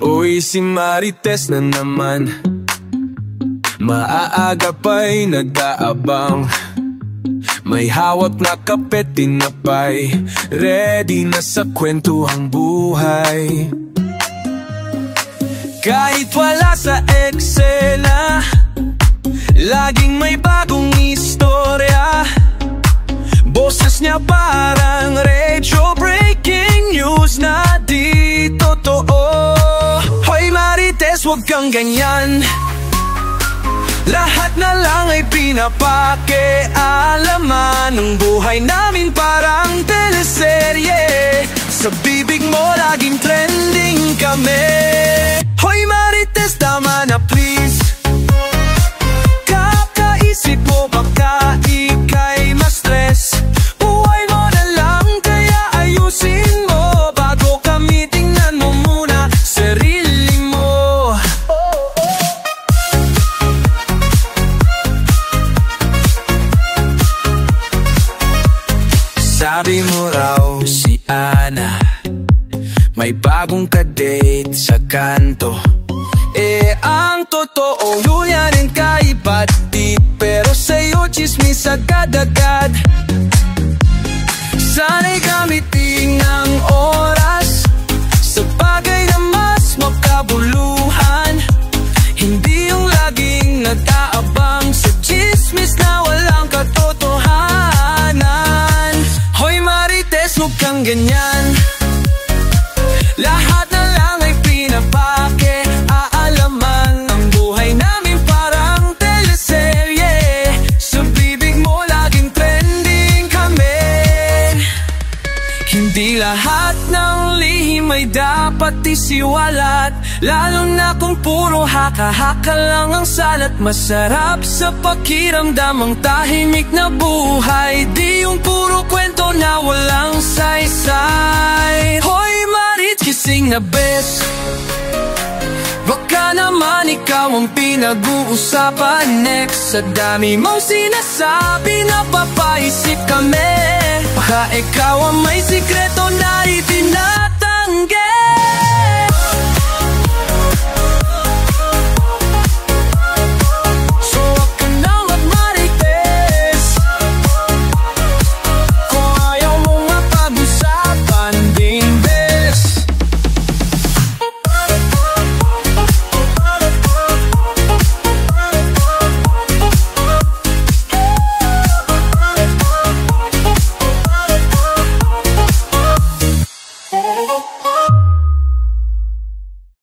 Uy, si Marites na naman, maaaga pa'y nag-aabang. May hawak na kape, tinapay, ready na sa kwentuhang buhay. Kahit wala sa eksena, laging may bagong istorya. Boses niya parang radio, breaking news na di totoo. Hoy Marites, wag kang ganyan, lahat na lang ay pinapakialaman. Ang buhay namin parang teleserye, sa bibig mo laging trending kami. Hoy Marites, tama na please, kakaisip mo baka ika'y ma-stress. Buhay mo na lang, kaya ayusin mo bago kami, tingnan mo muna sarili mo. Sabi mo raw si Ana may bagong kadate sa kanto. Ang totoo yun yan ang kaiba't di, pero sa'yo chismis agad-agad. Sana'y gamitin ang oras sa bagay na mas makabuluhan, hindi yung laging nag-aabang sa chismis na walang katotohanan. Hoy Marites, huwag kang ganyan, lahat na lang ay pinapakialaman. Ang buhay namin parang teleserye, sa bibig mo laging trending kami. Hindi lahat ng lihim ay dapat isiwalat, lalo na kung puro haka-haka lang ang salat. Masarap sa pakiramdam ang tahimik na buhay, di yung puro kwento na walang saysay. Hoy Marites, kising na bes, baka naman ikaw ang pinag-uusapan next. Sa dami mong sinasabi, napapaisip kami, baka ikaw ang may sikreto na itinatanggi. Oh,